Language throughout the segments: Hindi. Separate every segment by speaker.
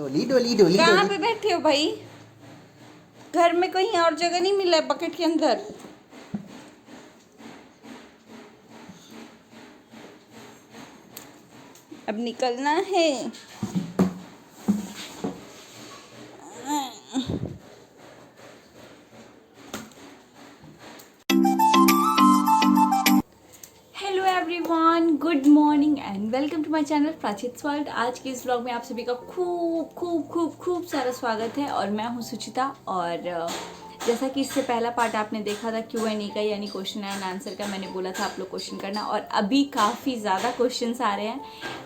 Speaker 1: डोली डोली डोली
Speaker 2: कहाँ
Speaker 1: डोली।
Speaker 2: पे बैठे हो भाई? घर में कहीं और जगह नहीं मिला है बकेट के अंदर? अब निकलना है। Hello everyone, good morning and welcome to my channel Prachit world. आज के इस व्लॉग में आप सभी का खूब खूब खूब खूब सारा स्वागत है और मैं हूं सुचिता। और जैसा कि इससे पहला पार्ट आपने देखा था Q&A का, यानी क्वेश्चन एंड आंसर का, मैंने बोला था आप लोग क्वेश्चन करना और अभी काफ़ी ज़्यादा क्वेश्चंस आ रहे हैं।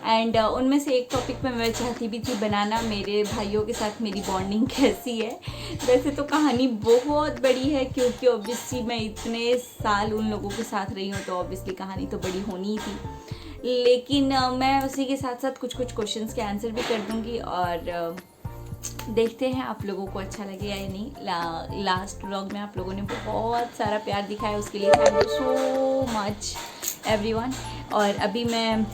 Speaker 2: एंड उनमें से एक टॉपिक पे मैं चाहती भी थी बनाना, मेरे भाइयों के साथ मेरी बॉन्डिंग कैसी है। वैसे तो कहानी बहुत बड़ी है क्योंकि ऑब्वियसली मैं इतने साल उन लोगों के साथ रही हूँ, तो ऑब्वियसली कहानी तो बड़ी होनी ही थी। लेकिन मैं उसी के साथ साथ कुछ क्वेश्चंस के आंसर भी कर दूँगी और देखते हैं आप लोगों को अच्छा लगे या नहीं। लास्ट व्लॉग में आप लोगों ने बहुत सारा प्यार दिखाया, उसके लिए thank you so much everyone. और अभी मैं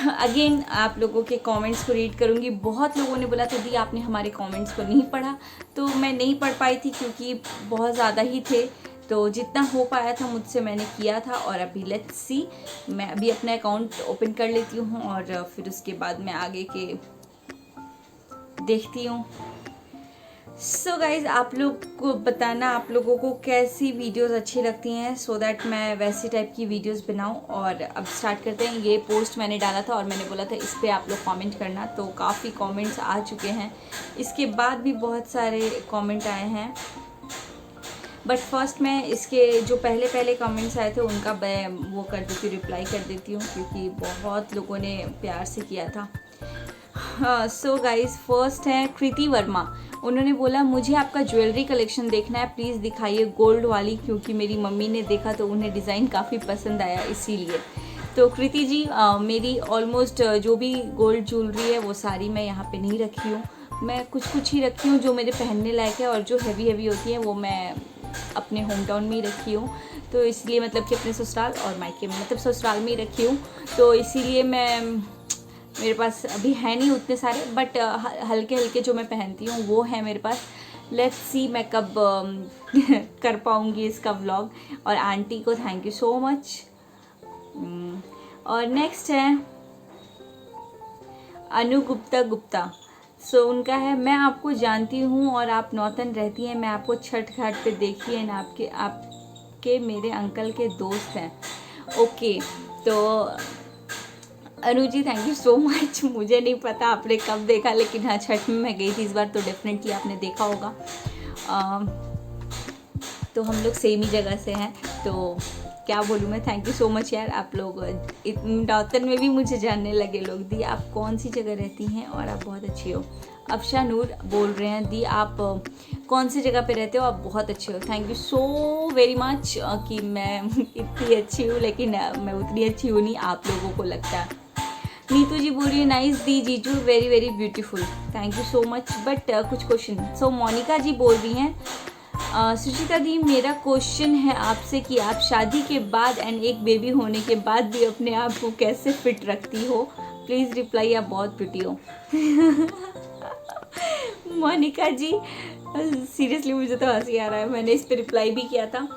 Speaker 2: अगेन आप लोगों के कमेंट्स को रीड करूँगी। बहुत लोगों ने बोला था दी आपने हमारे कमेंट्स को नहीं पढ़ा, तो मैं नहीं पढ़ पाई थी क्योंकि बहुत ज़्यादा ही थे। तो जितना हो पाया था मुझसे मैंने किया था। और अभी लेट्स सी, मैं अभी अपना अकाउंट ओपन कर लेती हूँ और फिर उसके बाद मैं आगे के देखती हूँ। सो गाइज, आप लोग को बताना आप लोगों को कैसी वीडियोस अच्छी लगती हैं, सो दैट मैं वैसी टाइप की वीडियोस बनाऊं। और अब स्टार्ट करते हैं। ये पोस्ट मैंने डाला था और मैंने बोला था इस पे आप लोग कमेंट करना, तो काफ़ी कमेंट्स आ चुके हैं। इसके बाद भी बहुत सारे कमेंट आए हैं, बट फर्स्ट मैं इसके जो पहले पहले कमेंट्स आए थे उनका मैं वो कर देती हूँ, रिप्लाई कर देती हूँ क्योंकि बहुत लोगों ने प्यार से किया था। हाँ, सो गाइज, फर्स्ट है कृति वर्मा। उन्होंने बोला मुझे आपका ज्वेलरी कलेक्शन देखना है, प्लीज़ दिखाइए गोल्ड वाली, क्योंकि मेरी मम्मी ने देखा तो उन्हें डिज़ाइन काफ़ी पसंद आया इसीलिए। तो कृति जी, मेरी ऑलमोस्ट जो भी गोल्ड ज्वेलरी है वो सारी मैं यहाँ पे नहीं रखी हूँ। मैं कुछ ही रखी हूँ जो मेरे पहनने लायक है, और जो हैवी होती है वो मैं अपने होम टाउन में ही रखी हूँ। तो इसलिए मतलब कि अपने ससुराल और मायके में, मतलब ससुराल में ही रखी हूँ, तो इसीलिए मेरे पास अभी है नहीं उतने सारे, बट हल्के हल्के जो मैं पहनती हूँ वो है मेरे पास। लेट्स सी मैं कब कर पाऊँगी इसका व्लॉग। और आंटी को थैंक यू सो मच। और नेक्स्ट है अनु गुप्ता। सो उनका है, मैं आपको जानती हूँ और आप नौतन रहती हैं, मैं आपको छठ घाट पे देखी है ना, आपके मेरे अंकल के दोस्त हैं। ओके, तो Anu ji thank you so much. मुझे नहीं पता आपने कब देखा, लेकिन हाँ छठ में मैं गई थी इस बार, तो डेफिनेटली आपने देखा होगा। तो हम लोग सेम ही जगह से हैं, तो क्या बोलूँ मैं, थैंक यू सो मच यार। आप लोग नौतन में भी मुझे जानने लगे लोग। दी आप कौन सी जगह रहती हैं और आप बहुत अच्छी हो। अफशा नूर बोल रहे हैं दी आप कौन सी जगह पे रहते हो, आप बहुत अच्छे हो। Thank you so very much कि मैं इतनी अच्छी हूँ, लेकिन मैं उतनी अच्छी हूँ नहीं, आप लोगों को लगता है। नीतू जी बोल रही है नाइस दी जीजू, very very beautiful, thank you so much. But कुछ क्वेश्चन। सो मोनिका जी बोल रही हैं सुचिता दी मेरा क्वेश्चन है आपसे कि आप शादी के बाद एंड एक बेबी होने के बाद भी अपने आप को कैसे फिट रखती हो, प्लीज़ रिप्लाई, आप बहुत फिटी हो। मोनिका जी सीरियसली मुझे तो हंसी आ रहा है, मैंने इस पर रिप्लाई भी किया था।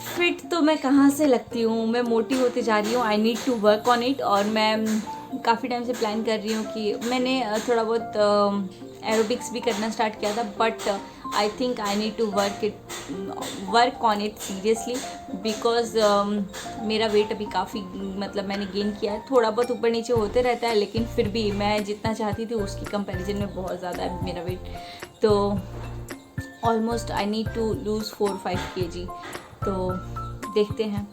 Speaker 2: फिट तो मैं कहाँ से लगती हूँ, मैं मोटी होते जा रही हूँ, I need to work on it. और मैं काफ़ी टाइम से प्लान कर रही हूँ कि मैंने थोड़ा बहुत एरोबिक्स भी करना स्टार्ट किया था, but I think I need to work on it seriously, because मेरा वेट अभी काफ़ी, मतलब मैंने गेन किया है, थोड़ा बहुत ऊपर नीचे होते रहता है, लेकिन फिर भी मैं जितना चाहती थी उसकी कंपैरिजन में बहुत ज़्यादा है मेरा वेट। तो almost I need to lose 4-5 kg, तो देखते हैं।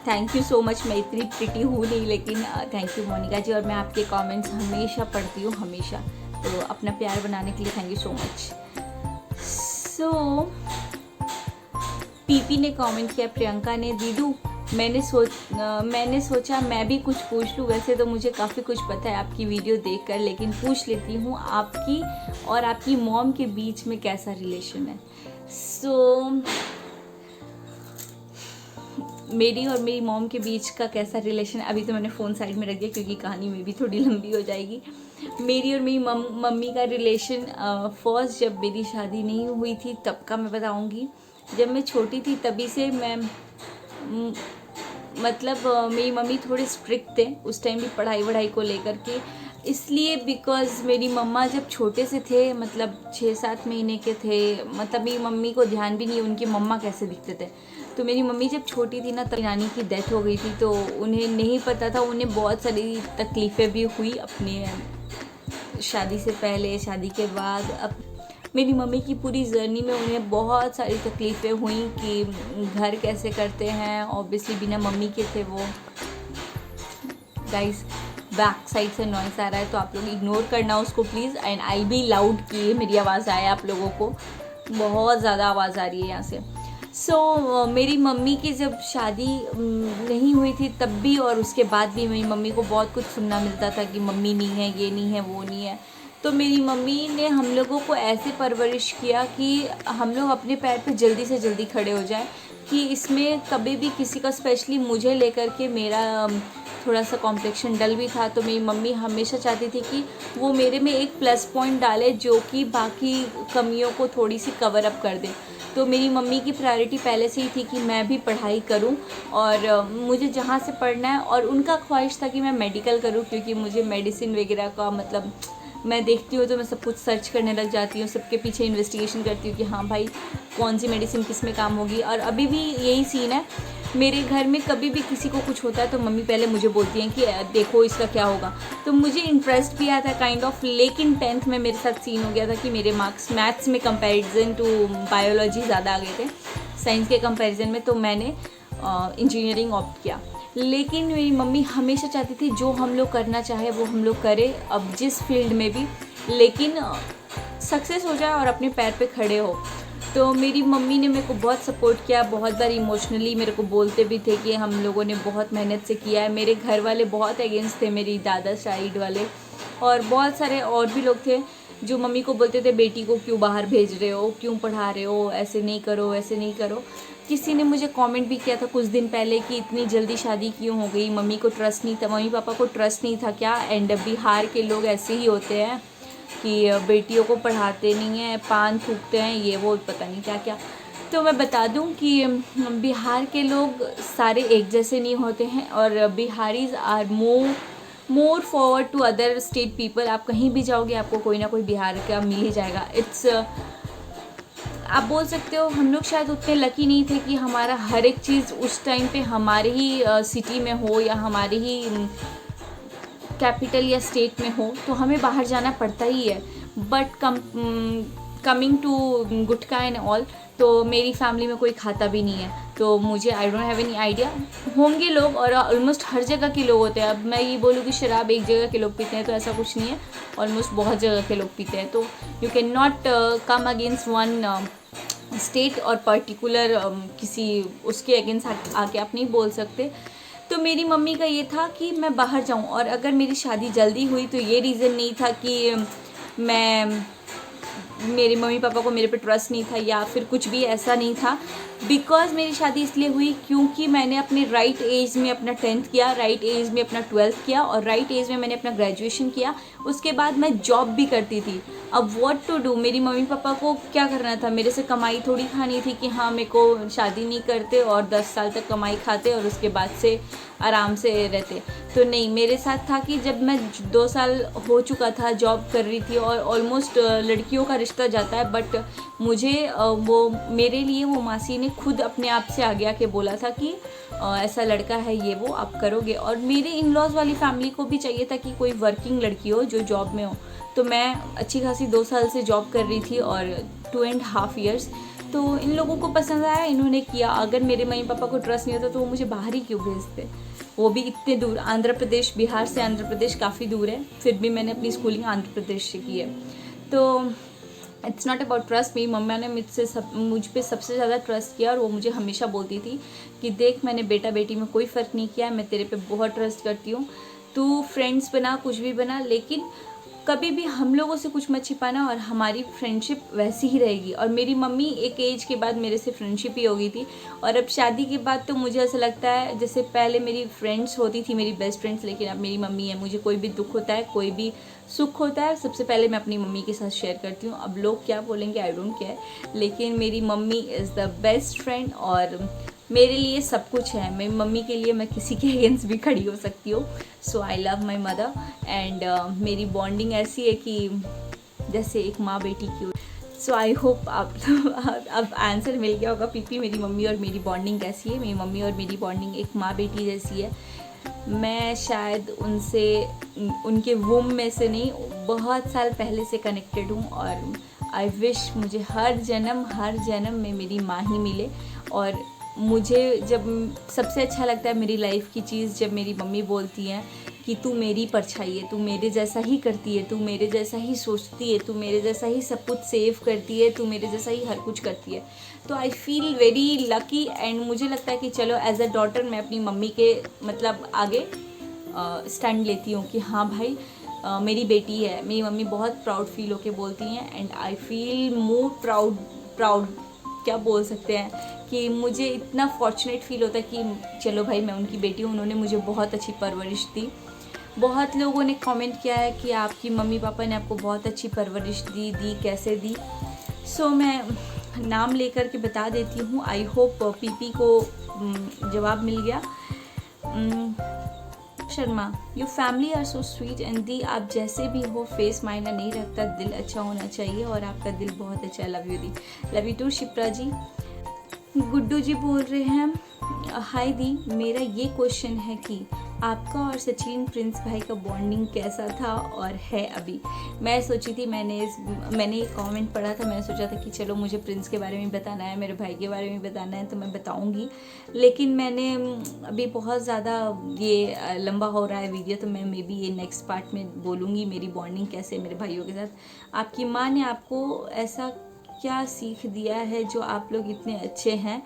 Speaker 2: Thank you so much. मैं इतनी प्रिटी हूँ नहीं, लेकिन थैंक यू मोनिका जी, और मैं आपके कमेंट्स हमेशा पढ़ती हूँ, हमेशा। तो अपना प्यार बनाने के लिए thank you so much. So PP ने कमेंट किया, प्रियंका ने, दीदू मैंने सोचा मैं भी कुछ पूछ लूँ, वैसे तो मुझे काफ़ी कुछ पता है आपकी वीडियो देखकर, लेकिन पूछ लेती हूँ आपकी और आपकी मॉम के बीच में कैसा रिलेशन है। सो मेरी और मेरी मॉम के बीच का कैसा रिलेशन, अभी तो मैंने फ़ोन साइड में रख दिया क्योंकि कहानी में भी थोड़ी लंबी हो जाएगी। मेरी और मेरी मम्मी का रिलेशन फर्स्ट जब मेरी शादी नहीं हुई थी तब का मैं बताऊंगी। जब मैं छोटी थी तभी से मैं मतलब मेरी मम्मी थोड़े स्ट्रिक्ट थे उस टाइम भी पढ़ाई वढ़ाई को लेकर के, इसलिए बिकॉज़ मेरी मम्मा जब छोटे से थे मतलब 6-7 महीने के थे, मतलब मेरी मम्मी को ध्यान भी नहीं उनके मम्मा कैसे दिखते थे। तो मेरी मम्मी जब छोटी थी ना तब नानी की डेथ हो गई थी, तो उन्हें नहीं पता था, उन्हें बहुत सारी तकलीफ़ें भी हुई अपने शादी से पहले, शादी के बाद। अब मेरी मम्मी की पूरी जर्नी में उन्हें बहुत सारी तकलीफ़ें हुई कि घर कैसे करते हैं, ऑब्वियसली बिना मम्मी के थे वो। गाइस बैक साइड से नॉइस आ रहा है तो आप लोग इग्नोर करना उसको please, and I be loud कि मेरी आवाज़ आए आप लोगों को, बहुत ज़्यादा आवाज़ आ रही है यहाँ से। मेरी मम्मी की जब शादी नहीं हुई थी तब भी और उसके बाद भी मेरी मम्मी को बहुत कुछ सुनना मिलता था कि मम्मी नहीं है, ये नहीं है, वो नहीं है। तो मेरी मम्मी ने हम लोगों को ऐसे परवरिश किया कि हम लोग अपने पैर पे जल्दी से जल्दी खड़े हो जाएं, कि इसमें कभी भी किसी का, स्पेशली मुझे लेकर के, मेरा थोड़ा सा कॉम्प्लेक्शन डल भी था, तो मेरी मम्मी हमेशा चाहती थी कि वो मेरे में एक प्लस पॉइंट डाले जो कि बाकी कमियों को थोड़ी सी कवर अप कर दे। तो मेरी मम्मी की प्रायोरिटी पहले से ही थी कि मैं भी पढ़ाई करूं और मुझे जहां से पढ़ना है, और उनका ख्वाहिश था कि मैं मेडिकल करूं, क्योंकि मुझे मेडिसिन वगैरह का मतलब मैं देखती हूँ तो मैं सब कुछ सर्च करने लग जाती हूँ, सबके पीछे इन्वेस्टिगेशन करती हूँ कि हाँ भाई कौन सी मेडिसिन किस में काम होगी। और अभी भी यही सीन है मेरे घर में, कभी भी किसी को कुछ होता है तो मम्मी पहले मुझे बोलती हैं कि देखो इसका क्या होगा। तो मुझे इंटरेस्ट भी आता है काइंड ऑफ, लेकिन 10th में मेरे साथ सीन हो गया था कि मेरे मार्क्स मैथ्स में कंपैरिजन टू बायोलॉजी ज़्यादा आ गए थे साइंस के कंपैरिजन में, तो मैंने इंजीनियरिंग ऑप्ट किया। लेकिन मेरी मम्मी हमेशा चाहती थी जो हम लोग करना चाहे वो हम लोग करें, अब जिस फील्ड में भी, लेकिन सक्सेस हो जाए और अपने पैर पे खड़े हो। तो मेरी मम्मी ने मेरे को बहुत सपोर्ट किया, बहुत बार इमोशनली मेरे को बोलते भी थे कि हम लोगों ने बहुत मेहनत से किया है। मेरे घर वाले बहुत अगेंस्ट थे, मेरी दादा साइड वाले, और बहुत सारे और भी लोग थे जो मम्मी को बोलते थे बेटी को क्यों बाहर भेज रहे हो, क्यों पढ़ा रहे हो, ऐसे नहीं करो, ऐसे नहीं करो। किसी ने मुझे कमेंट भी किया था कुछ दिन पहले कि इतनी जल्दी शादी क्यों हो गई, मम्मी को ट्रस्ट नहीं था, मम्मी पापा को ट्रस्ट नहीं था क्या। एंड बिहार के लोग ऐसे ही होते हैं कि बेटियों को पढ़ाते नहीं हैं, पान थूकते हैं, ये वो पता नहीं क्या क्या। तो मैं बता दूं कि बिहार के लोग सारे एक जैसे नहीं होते हैं, और Biharis are more forward to other state people. आप कहीं भी जाओगे आपको कोई ना कोई बिहार का मिल ही जाएगा। इट्स आप बोल सकते हो हम लोग शायद उतने लकी नहीं थे कि हमारा हर एक चीज़ उस टाइम पे हमारे ही सिटी में हो या हमारे ही कैपिटल या स्टेट में हो, तो हमें बाहर जाना पड़ता ही है। But coming to gutkha and all, तो मेरी फैमिली में कोई खाता भी नहीं है, तो मुझे I don't have any idea. होंगे लोग, और ऑलमोस्ट हर जगह के लोग होते हैं। अब मैं ये बोलूँ कि शराब एक जगह के लोग पीते हैं तो ऐसा कुछ नहीं है, ऑलमोस्ट बहुत जगह के लोग पीते हैं। तो you can not come against one state और पर्टिकुलर किसी उसके अगेंस्ट आके आप नहीं बोल सकते। तो मेरी मम्मी का ये था कि मैं बाहर जाऊं, और अगर मेरी शादी जल्दी हुई तो ये रीज़न नहीं था कि मेरे मम्मी पापा को मेरे पे ट्रस्ट नहीं था या फिर कुछ भी ऐसा नहीं था। बिकॉज़ मेरी शादी इसलिए हुई क्योंकि मैंने अपने राइट एज में अपना 10th किया, राइट एज में अपना 12th किया, और राइट एज में मैंने अपना ग्रेजुएशन किया। उसके बाद मैं जॉब भी करती थी। अब व्हाट टू डू, मेरी मम्मी पापा को क्या करना था, मेरे से कमाई थोड़ी खानी थी कि हाँ मेरे को शादी नहीं करते और 10 साल तक कमाई खाते और उसके बाद से आराम से रहते। तो नहीं, मेरे साथ था कि जब मैं 2 साल हो चुका था, जॉब कर रही थी, और ऑलमोस्ट लड़कियों का रिश्ता जाता है, बट मुझे वो मेरे लिए वो मासी ने खुद अपने आप से आगे आके बोला था कि ऐसा लड़का है, ये वो आप करोगे। और मेरे इन लॉज वाली फैमिली को भी चाहिए था कि कोई वर्किंग लड़की हो जो जॉब में हो। तो मैं अच्छी खासी 2 साल से जॉब कर रही थी और 2.5 years। तो इन लोगों को पसंद आया, इन्होंने किया। अगर मेरे मम्मी पापा को ट्रस्ट नहीं होता तो वो मुझे बाहर ही क्यों भेजते, वो भी इतने दूर, आंध्र प्रदेश। बिहार से आंध्र प्रदेश काफ़ी दूर है, फिर भी मैंने अपनी स्कूलिंग आंध्र प्रदेश से की है। तो इट्स नॉट अबाउट ट्रस्ट। मेरी मम्मा ने मुझ पे सबसे ज़्यादा ट्रस्ट किया, और वो मुझे हमेशा बोलती थी कि देख मैंने बेटा बेटी में कोई फ़र्क नहीं किया, मैं तेरे पे बहुत ट्रस्ट करती हूँ, तू फ्रेंड्स बना, कुछ भी बना, लेकिन कभी भी हम लोगों से कुछ मत छिपाना और हमारी फ्रेंडशिप वैसी ही रहेगी। और मेरी मम्मी एक एज के बाद मेरे से फ्रेंडशिप ही हो गई थी, और अब शादी के बाद तो मुझे ऐसा लगता है जैसे पहले मेरी फ्रेंड्स होती थी, मेरी बेस्ट फ्रेंड्स, लेकिन अब मेरी मम्मी है। मुझे कोई भी दुख होता है, कोई भी सुख होता है, सबसे पहले मैं अपनी मम्मी के साथ शेयर करती हूँ। अब लोग क्या बोलेंगे आई डोंट केयर, लेकिन मेरी mummy is the best friend और मेरे लिए सब कुछ है। मेरी मम्मी के लिए मैं किसी के अगेंस्ट भी खड़ी हो सकती हूँ। So I love my mother and मेरी बॉन्डिंग ऐसी है कि जैसे एक माँ बेटी की। सो आई होप आप अब आंसर मिल गया होगा पीपी, मेरी मम्मी और मेरी बॉन्डिंग कैसी है। मेरी मम्मी और मेरी बॉन्डिंग एक माँ बेटी जैसी है। मैं शायद उनसे, उनके वुम में से नहीं, बहुत साल पहले से कनेक्टेड हूँ, और आई विश मुझे हर जन्म में मेरी माँ ही मिले। और मुझे जब सबसे अच्छा लगता है मेरी लाइफ की चीज़ जब मेरी मम्मी बोलती हैं कि तू मेरी परछाई है, तू मेरे जैसा ही करती है, तू मेरे जैसा ही सोचती है, तू मेरे जैसा ही सब कुछ सेव करती है, तू मेरे जैसा ही हर कुछ करती है। तो I feel very lucky and मुझे लगता है कि चलो एज अ डॉटर मैं अपनी मम्मी के मतलब आगे स्टैंड लेती हूँ कि हाँ भाई मेरी बेटी है। मेरी मम्मी बहुत प्राउड फील होके बोलती हैं and I feel more proud क्या बोल सकते हैं कि मुझे इतना फॉर्चुनेट फील होता है कि चलो भाई मैं उनकी बेटी हूँ, उन्होंने मुझे बहुत अच्छी परवरिश दी। बहुत लोगों ने कमेंट किया है कि आपकी मम्मी पापा ने आपको बहुत अच्छी परवरिश दी कैसे दी। सो मैं नाम लेकर के बता देती हूँ। आई होप पीपी को जवाब मिल गया। Sharma, you family are so sweet and दी आप जैसे भी हो फेस मायना नहीं रखता, दिल अच्छा होना चाहिए और आपका दिल बहुत अच्छा है। लव यू दी। Love you too Shipra ji. Guddu ji बोल रहे हैं हाय दी, मेरा ये क्वेश्चन है कि आपका और सचिन प्रिंस भाई का बॉन्डिंग कैसा था और है अभी। मैं सोची थी, मैंने एक कमेंट पढ़ा था, मैंने सोचा था कि चलो मुझे प्रिंस के बारे में बताना है, मेरे भाई के बारे में बताना है तो मैं बताऊंगी, लेकिन मैंने अभी बहुत ज़्यादा ये लंबा हो रहा है वीडियो, तो मैं मे बी ये नेक्स्ट पार्ट में बोलूँगी मेरी बॉन्डिंग कैसे है मेरे भाइयों के साथ। आपकी माँ ने आपको ऐसा क्या सीख दिया है जो आप लोग इतने अच्छे हैं?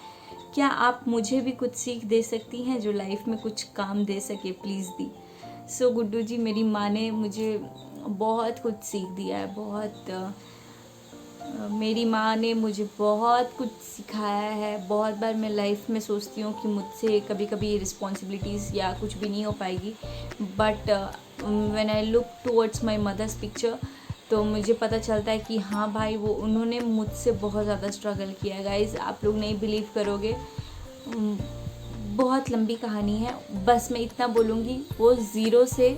Speaker 2: क्या आप मुझे भी कुछ सीख दे सकती हैं जो लाइफ में कुछ काम दे सके, प्लीज़ दी। सो गुड्डू जी, मेरी माँ ने मुझे बहुत कुछ सीख दिया है, मेरी माँ ने मुझे बहुत कुछ सिखाया है। बहुत बार मैं लाइफ में सोचती हूँ कि मुझसे कभी कभी रिस्पॉन्सिबिलिटीज़ या कुछ भी नहीं हो पाएगी, but when I look towards my mother's picture तो मुझे पता चलता है कि हाँ भाई वो उन्होंने मुझसे बहुत ज़्यादा स्ट्रगल किया है। गाइज़ आप लोग नहीं बिलीव करोगे, बहुत लंबी कहानी है, बस मैं इतना बोलूँगी वो ज़ीरो से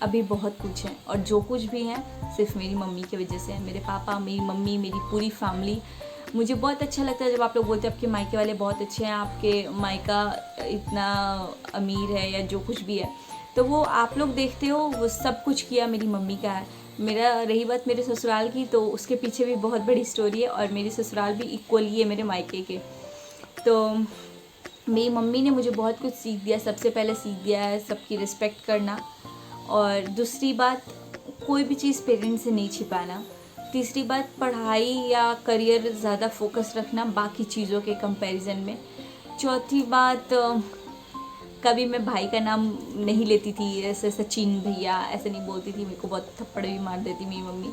Speaker 2: अभी बहुत कुछ है, और जो कुछ भी है सिर्फ मेरी मम्मी की वजह से है। मेरे पापा, मेरी मम्मी, मेरी पूरी फैमिली। मुझे बहुत अच्छा लगता है जब आप लोग बोलते हैं आपके मायके वाले बहुत अच्छे हैं, आपके मायका इतना अमीर है या जो कुछ भी है, तो वो आप लोग देखते हो वो सब कुछ किया मेरी मम्मी का है। मेरा रही बात मेरे ससुराल की, तो उसके पीछे भी बहुत बड़ी स्टोरी है, और मेरी ससुराल भी इक्वली है मेरे मायके के। तो मेरी मम्मी ने मुझे बहुत कुछ सीख दिया। सबसे पहले सीख दिया है सबकी रिस्पेक्ट करना, और दूसरी बात कोई भी चीज़ पेरेंट्स से नहीं छिपाना। तीसरी बात पढ़ाई या करियर ज़्यादा फोकस रखना बाकी चीज़ों के कंपैरिजन में। चौथी बात कभी मैं भाई का नाम नहीं लेती थी, ऐसे सचिन भैया ऐसे नहीं बोलती थी, मेरे को बहुत थप्पड़ भी मार देती मेरी मम्मी।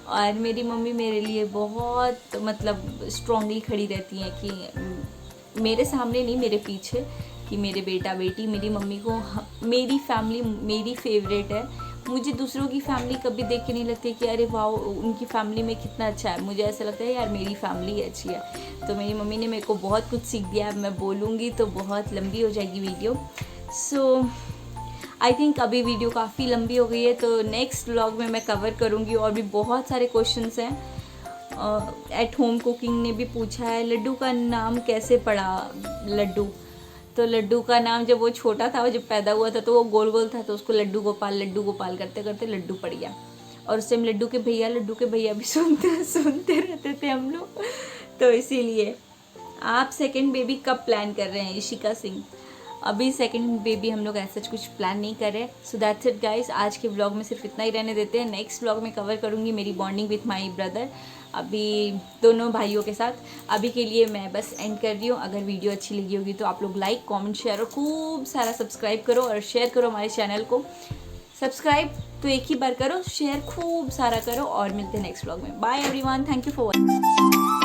Speaker 2: और मेरी मम्मी मेरे लिए बहुत मतलब स्ट्रांगली खड़ी रहती हैं कि मेरे सामने नहीं, मेरे पीछे, कि मेरे बेटा बेटी। मेरी मम्मी को मेरी फैमिली मेरी फेवरेट है। मुझे दूसरों की फैमिली कभी देख के नहीं लगती कि अरे वाह उनकी फैमिली में कितना अच्छा है, मुझे ऐसा लगता है यार मेरी फैमिली अच्छी है। तो मेरी मम्मी ने मेरे को बहुत कुछ सीख दिया है। मैं बोलूँगी तो बहुत लंबी हो जाएगी वीडियो, सो आई थिंक अभी वीडियो काफ़ी लंबी हो गई है, तो नेक्स्ट व्लॉग में मैं कवर करूँगी। और भी बहुत सारे क्वेश्चंस हैं। एट होम कुकिंग ने भी पूछा है लड्डू का नाम कैसे पड़ा। लड्डू, तो लड्डू का नाम जब वो छोटा था, वो जब पैदा हुआ था तो वो गोल गोल था, तो उसको लड्डू गोपाल करते करते लड्डू पड़ गया। और उस टाइम लड्डू के भैया भी सुनते रहते थे हम लोग, तो इसीलिए। आप सेकंड बेबी कब प्लान कर रहे हैं? इशिका सिंह, अभी सेकंड बेबी हम लोग ऐसा कुछ प्लान नहीं कर रहे। सो दैट्स इट गाइस, आज के व्लॉग में सिर्फ इतना ही रहने देते हैं। नेक्स्ट व्लॉग में कवर करूँगी मेरी बॉन्डिंग विथ माई ब्रदर, अभी दोनों भाइयों के साथ। अभी के लिए मैं बस एंड कर रही हूँ। अगर वीडियो अच्छी लगी होगी तो आप लोग लाइक, कमेंट, शेयर और खूब सारा सब्सक्राइब करो और शेयर करो हमारे चैनल को। सब्सक्राइब तो एक ही बार करो, शेयर खूब सारा करो और मिलते हैं नेक्स्ट व्लॉग में। Bye everyone, thank you for watching.